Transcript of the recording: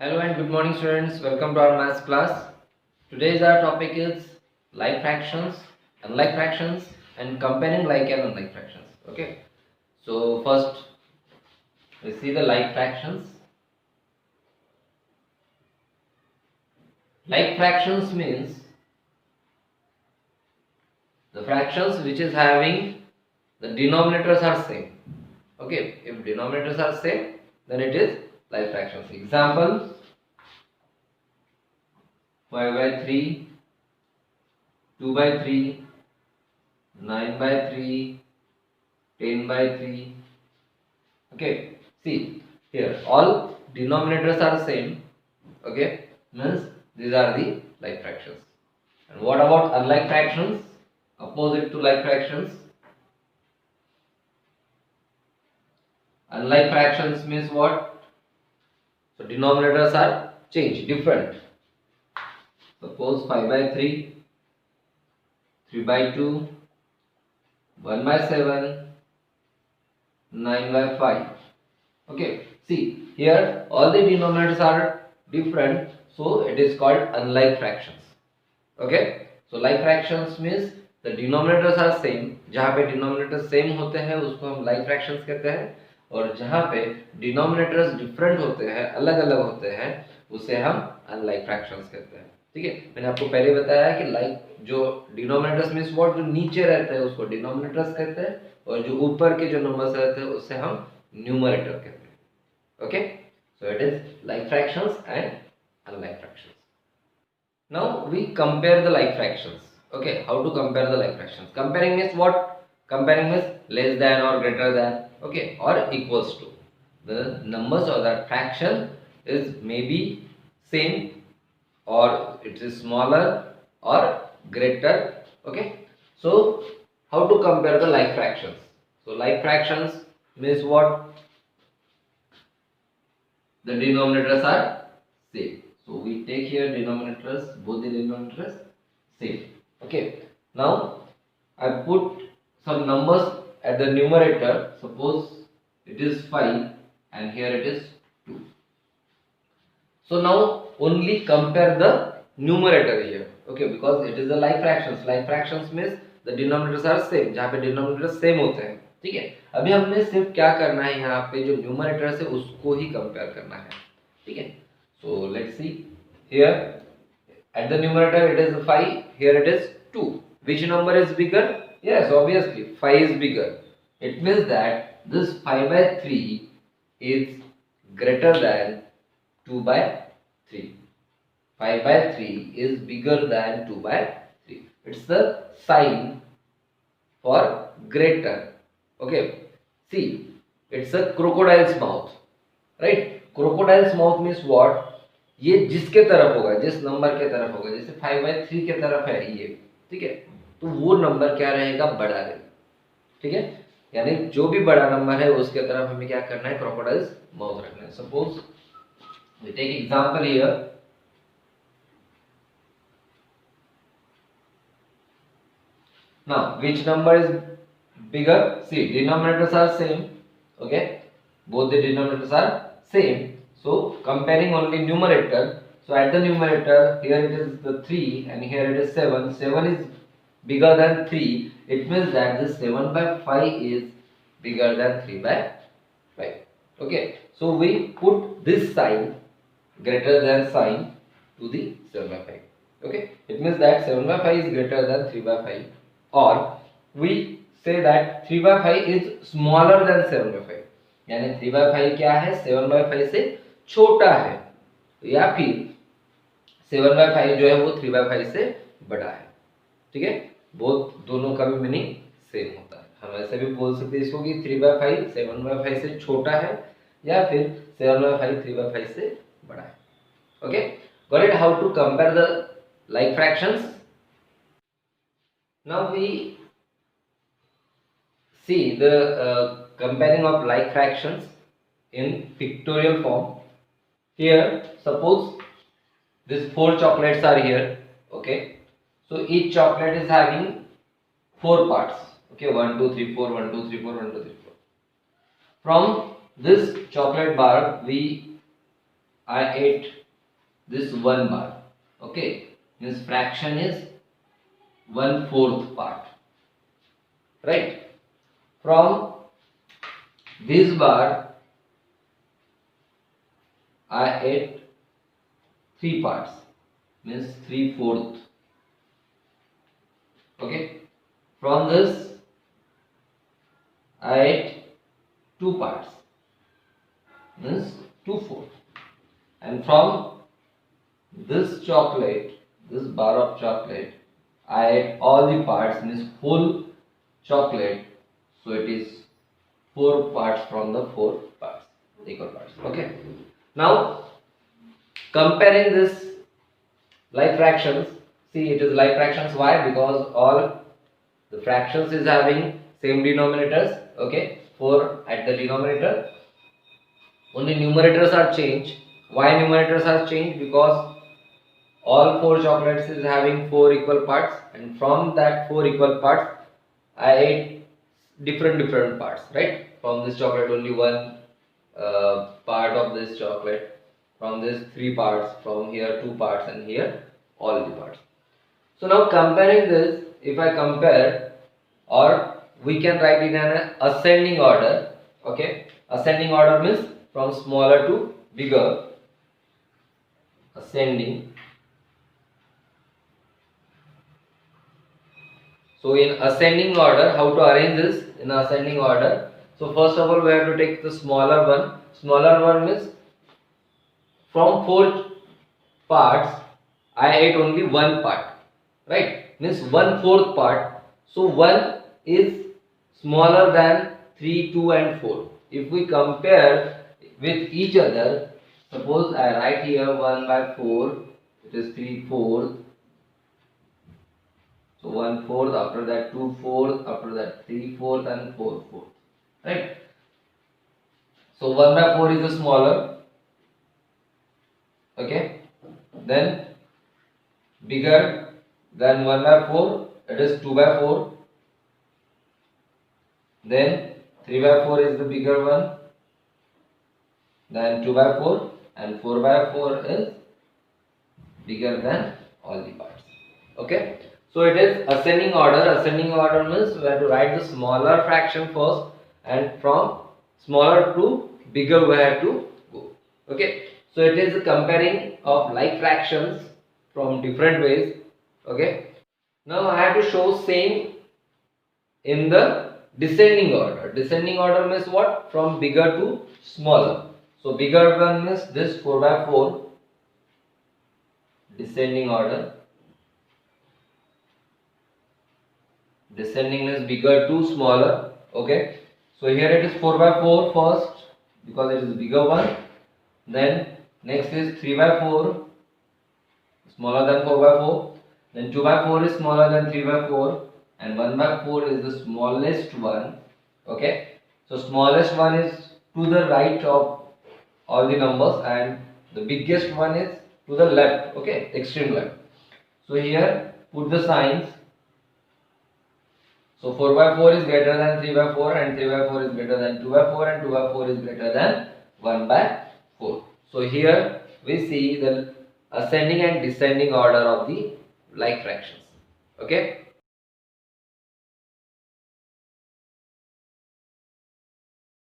Hello and good morning students, welcome to our maths class. Today's our topic is like fractions, unlike fractions and comparing like and unlike fractions. Okay, so first we see the like fractions. Like fractions means the fractions which is having the denominators are same. Okay, if denominators are same then it is like fractions. Example 5 by 3, 2 by 3, 9 by 3, 10 by 3. Okay, see here all denominators are same. Okay, means these are the like fractions. And what about unlike fractions? Opposite to like fractions. Unlike fractions means what? So denominators are changed, different. Suppose 5 by 3, 3 by 2, 1 by 7, 9 by 5. Okay, see here all the denominators are different, so it is called unlike fractions. Okay, so like fractions means the denominators are same. जहाँ पे denominators same होते हैं उसको हम like fractions कहते हैं, और जहाँ पे denominators different होते हैं, अलग अलग होते हैं, उसे हम unlike fractions कहते हैं. ठीक है, मैंने आपको पहले बताया कि like जो denominators means what, जो नीचे रहते हैं उसको denominators कहते हैं, और जो ऊपर के जो numbers रहते हैं उससे हम numerator कहते हैं. Okay, so it is like fractions and unlike fractions. Now we compare the like fractions. Okay, how to compare the like fractions? Comparing means what? Comparing means less than or greater than, okay, or equals to. The numbers of that fraction is maybe same, or it is smaller or greater. Okay, so how to compare the like fractions? So like fractions means what? The denominators are same. So we take here denominators, both the denominators same. Okay. Now I put some numbers at the numerator. Suppose it is 5 and here it is 2. So now only compare the numerator here. Okay, because it is a like fractions. Like fractions means the denominators are same. जहाँ पे denominators same होते हैं. ठीक है, अभी हमने सिर्फ क्या करना है, यहाँ पे जो न्यूमरेटर्स है उसको ही कंपेयर करना है. ठीक है, so let's see here at the numerator it is 5, here it is 2. Which number is bigger? Yes, obviously 5 is bigger. It means that this 5 by 3 is greater than 2 by 3. 5 by 3 is bigger than 2 by 3. It's the sign for greater. Okay, see, it's a crocodile's mouth, right? Crocodile's mouth means what? ये जिसके तरफ होगा, जिस number के तरफ होगा, जैसे 5 by 3 के तरफ है ये, ठीक है, तो वो नंबर क्या रहेगा? बड़ा रहेगा. ठीक है, यानी जो भी बड़ा नंबर है उसके तरफ हमें क्या करना है? क्रोकोडाइल्स माउथ रखना है. Suppose we take example here. Now which number is bigger? See, denominators are same. Okay, both the denominators are same. So comparing only numerator. So at the numerator here it is the 3 and here it is 7. 7 is bigger than 3. It means that this 7 by 5 is bigger than 3 by 5. Okay, so we put this sign, greater than sign, to the 7 by 5. Okay, it means that 7 by 5 is greater than 3 by 5, or we say that 3 by 5 is smaller than 7 by 5. यानी 3 by 5 क्या है? 7 by 5 से छोटा है, या फिर 7 by 5 जो है वो 3 by 5 से बड़ा है. ठीक है, बहुत दोनों का भी मीनिंग सेम होता है. हम ऐसे भी बोल सकते हैं इसको कि 3 by 5 7 by 5 से छोटा है, या फिर 7 by 5 3 by 5 से बड़ा है. Okay, got it? How to compare the like fractions? Now we see the comparing of like fractions in pictorial form. Here suppose these 4 chocolates are here. Okay, so each chocolate is having 4 parts. Okay, 1 2 3 4, 1 2 3 4, 1 2 3 4. From this chocolate bar we I ate this 1 bar. Okay, means fraction is 1/4 part. Right? From this bar I ate 3 parts, means 3/4. Okay. From this I ate 2 parts, means 2/4. And from this chocolate, this bar of chocolate, I ate all the parts, means whole chocolate. So it is 4 parts from the 4 parts, equal parts. Okay. Now comparing this like fractions, see it is like fractions. Why? Because all the fractions is having same denominators. Okay, 4 at the denominator. Only numerators are changed. Why numerators are changed? Because all 4 chocolates is having 4 equal parts, and from that 4 equal parts I ate different parts, right? From this chocolate only one part of this chocolate, from this 3 parts, from here 2 parts, and here all the parts. So now comparing this, if I compare, or we can write in an ascending order. Okay, ascending order means from smaller to bigger, ascending. So in ascending order, how to arrange this in ascending order? So first of all, we have to take the smaller one. Smaller one means from 4 parts, I ate only 1 part, right? Means 1/4 part. So 1 is smaller than 3, 2 and 4. If we compare with each other, suppose I write here 1/4, it is 3/4. So 1/4, after that 2/4, after that 3/4 and 4/4, right? So 1/4 is the smaller, okay. Then bigger than 1/4, it is 2/4. Then 3/4 is the bigger one, then 2/4, and 4/4 is bigger than all the parts. Okay. So it is ascending order. Ascending order means we have to write the smaller fraction first, and from smaller to bigger we have to go. Okay. So it is comparing of like fractions from different ways. Okay. Now I have to show same in the descending order. Descending order means what? From bigger to smaller. So bigger one means this 4/4. Descending order. Descending is bigger to smaller. Okay. So here it is 4/4 first, because it is bigger one. Then next is 3/4, smaller than 4/4. Then 2/4 is smaller than 3/4, and 1/4 is the smallest one. Okay. So smallest one is to the right of all the numbers, and the biggest one is to the left. Okay, extreme left. So here put the signs. So 4/4 is greater than 3/4, and 3/4 is greater than 2/4, and 2/4 is greater than 1/4. So here we see the ascending and descending order of the like fractions. Okay.